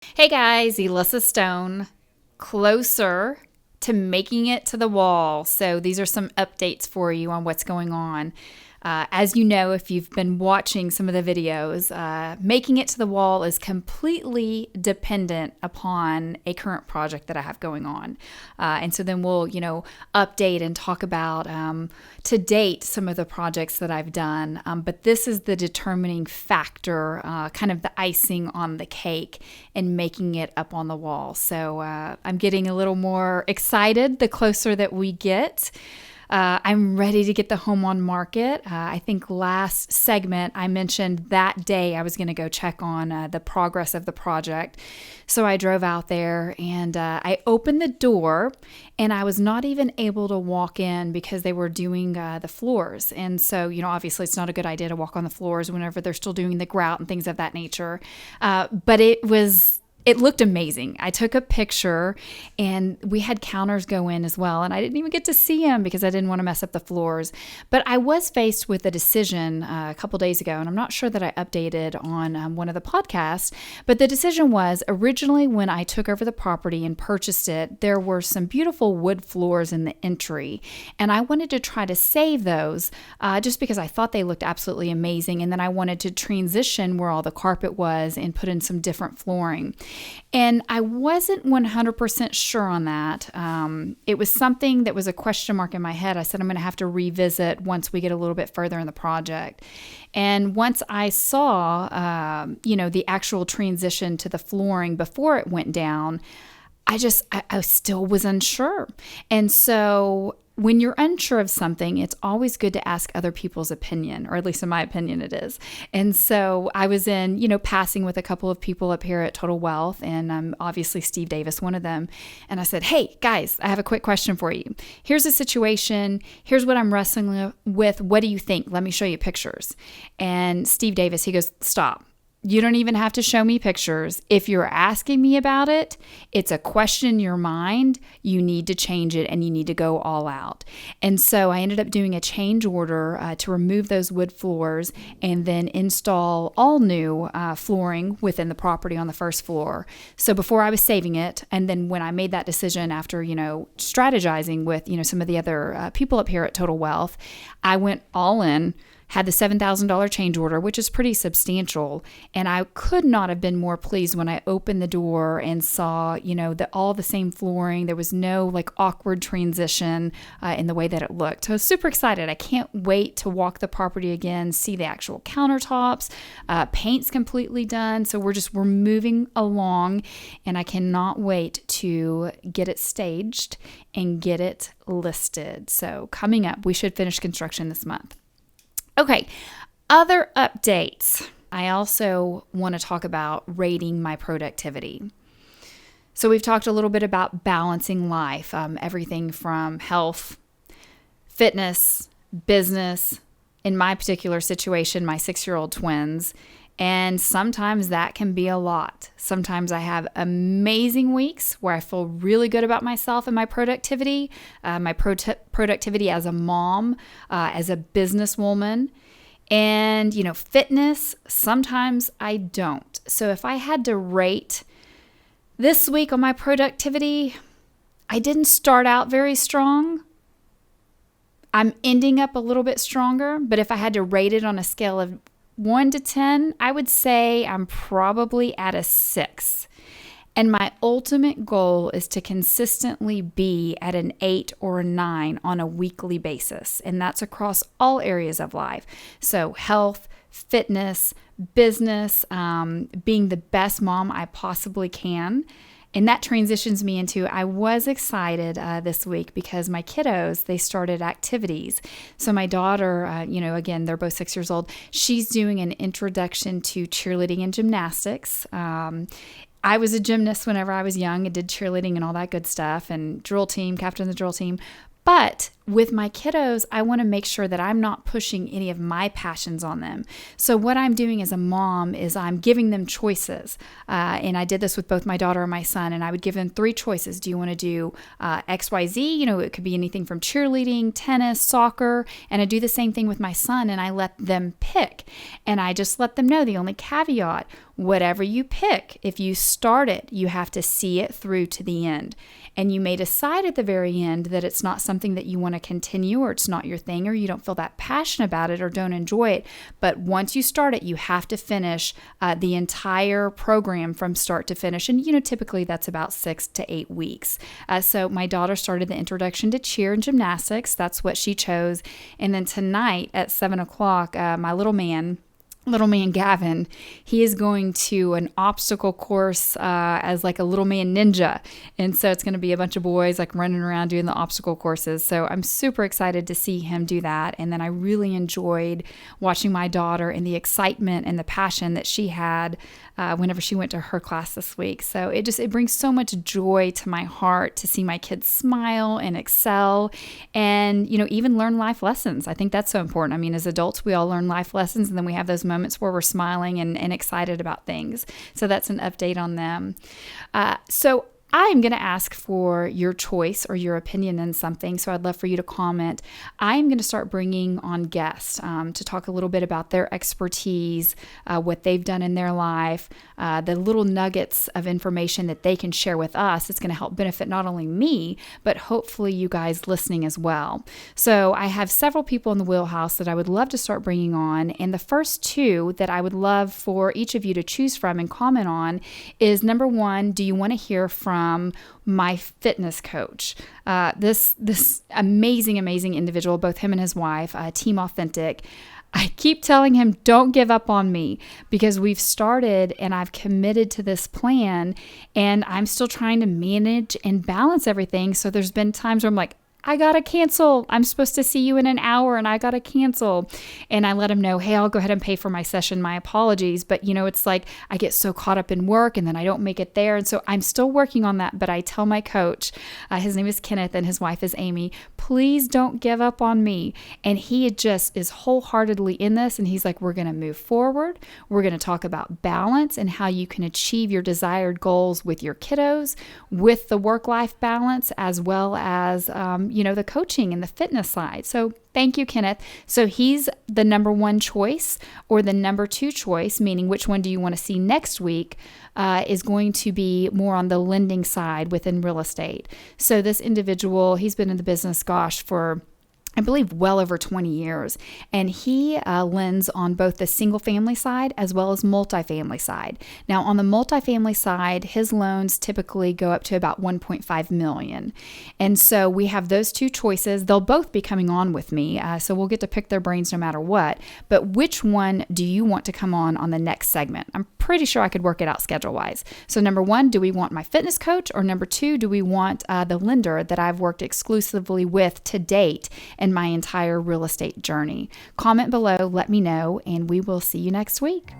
Hey guys, Elissa Stone, closer to making it to the wall. So these are some updates for you on what's going on. As you know, if you've been watching some of the videos, making it to the wall is completely dependent upon a current project that I have going on. And so then we'll, update and talk about to date some of the projects that I've done. But this is the determining factor, kind of the icing on the cake in making it up on the wall. So I'm getting a little more excited the closer that we get. I'm ready to get the home on market. I think last segment I mentioned that day I was going to go check on the progress of the project. So I drove out there and I opened the door and I was not even able to walk in because they were doing the floors. And so, obviously it's not a good idea to walk on the floors whenever they're still doing the grout and things of that nature. But it looked amazing. I took a picture and we had counters go in as well. And I didn't even get to see them because I didn't want to mess up the floors. But I was faced with a decision a couple days ago, and I'm not sure that I updated on one of the podcasts. But the decision was originally when I took over the property and purchased it, there were some beautiful wood floors in the entry. And I wanted to try to save those just because I thought they looked absolutely amazing. And then I wanted to transition where all the carpet was and put in some different flooring. And I wasn't 100% sure on that. It was something that was a question mark in my head. I said, I'm going to have to revisit once we get a little bit further in the project. And once I saw, the actual transition to the flooring before it went down, I still was unsure. And so when you're unsure of something, it's always good to ask other people's opinion, or at least in my opinion it is. And so I was passing with a couple of people up here at Total Wealth, and obviously Steve Davis, one of them. And I said, hey, guys, I have a quick question for you. Here's a situation. Here's what I'm wrestling with. What do you think? Let me show you pictures. And Steve Davis, he goes, stop. You don't even have to show me pictures. If you're asking me about it, it's a question in your mind. You need to change it and you need to go all out. And so I ended up doing a change order to remove those wood floors and then install all new flooring within the property on the first floor. So before I was saving it, and then when I made that decision after, strategizing with, some of the other people up here at Total Wealth, I went all in. Had the $7,000 change order, which is pretty substantial. And I could not have been more pleased when I opened the door and saw, all the same flooring. There was no awkward transition in the way that it looked. So I was super excited. I can't wait to walk the property again, see the actual countertops, paint's completely done. So we're moving along, and I cannot wait to get it staged and get it listed. So coming up, we should finish construction this month. Okay, other updates. I also want to talk about rating my productivity. So we've talked a little bit about balancing life, everything from health, fitness, business, in my particular situation, my 6-year-old twins. And sometimes that can be a lot. Sometimes I have amazing weeks where I feel really good about myself and my productivity, productivity as a mom, as a businesswoman. And, fitness, sometimes I don't. So if I had to rate this week on my productivity, I didn't start out very strong. I'm ending up a little bit stronger. But if I had to rate it on a scale of 1 to 10, I would say I'm probably at a 6. And my ultimate goal is to consistently be at an 8 or a 9 on a weekly basis. And that's across all areas of life. So health, fitness, business, being the best mom I possibly can. And that transitions me into, I was excited this week because my kiddos, they started activities. So my daughter, again, they're both 6 years old. She's doing an introduction to cheerleading and gymnastics. I was a gymnast whenever I was young. I did cheerleading and all that good stuff, and drill team, captain of the drill team. But with my kiddos, I want to make sure that I'm not pushing any of my passions on them. So what I'm doing as a mom is I'm giving them choices. And I did this with both my daughter and my son, and I would give them 3 choices. Do you want to do XYZ? It could be anything from cheerleading, tennis, soccer. And I do the same thing with my son, and I let them pick. And I just let them know the only caveat, whatever you pick, if you start it, you have to see it through to the end. And you may decide at the very end that it's not something that you want to continue, or it's not your thing, or you don't feel that passionate about it or don't enjoy it. But once you start it, you have to finish the entire program from start to finish. And, typically that's about 6 to 8 weeks. So my daughter started the introduction to cheer and gymnastics. That's what she chose. And then tonight at 7 o'clock, my little man Gavin, he is going to an obstacle course as like a little man ninja. And so it's going to be a bunch of boys like running around doing the obstacle courses. So I'm super excited to see him do that. And then I really enjoyed watching my daughter and the excitement and the passion that she had whenever she went to her class this week. So it brings so much joy to my heart to see my kids smile and excel and, even learn life lessons. I think that's so important. I mean, as adults, we all learn life lessons, and then we have those moments where we're smiling and excited about things. So that's an update on them. So I'm going to ask for your choice or your opinion in something, so I'd love for you to comment. I'm going to start bringing on guests to talk a little bit about their expertise, what they've done in their life, the little nuggets of information that they can share with us. It's going to help benefit not only me, but hopefully you guys listening as well. So I have several people in the wheelhouse that I would love to start bringing on, and the first 2 that I would love for each of you to choose from and comment on is, number 1, do you want to hear from my fitness coach? This amazing individual, both him and his wife, Team Authentic. I keep telling him, don't give up on me, because we've started and I've committed to this plan, and I'm still trying to manage and balance everything. So there's been times where I'm like, I gotta cancel. I'm supposed to see you in an hour and I gotta cancel. And I let him know, hey, I'll go ahead and pay for my session. My apologies. But it's like I get so caught up in work and then I don't make it there. And so I'm still working on that. But I tell my coach, his name is Kenneth and his wife is Amy, please don't give up on me. And he just is wholeheartedly in this. And he's like, we're going to move forward. We're going to talk about balance and how you can achieve your desired goals with your kiddos, with the work-life balance, as well as, the coaching and the fitness side. So thank you, Kenneth. So he's the number 1 choice, or the number 2 choice, meaning which one do you want to see next week, is going to be more on the lending side within real estate. So this individual, he's been in the business, for I believe well over 20 years. And he lends on both the single family side as well as multifamily side. Now on the multifamily side, his loans typically go up to about 1.5 million. And so we have those 2 choices. They'll both be coming on with me. So we'll get to pick their brains no matter what. But which one do you want to come on the next segment? I'm pretty sure I could work it out schedule wise. So number 1, do we want my fitness coach? Or number 2, do we want the lender that I've worked exclusively with to date in my entire real estate journey? Comment below, let me know, and we will see you next week.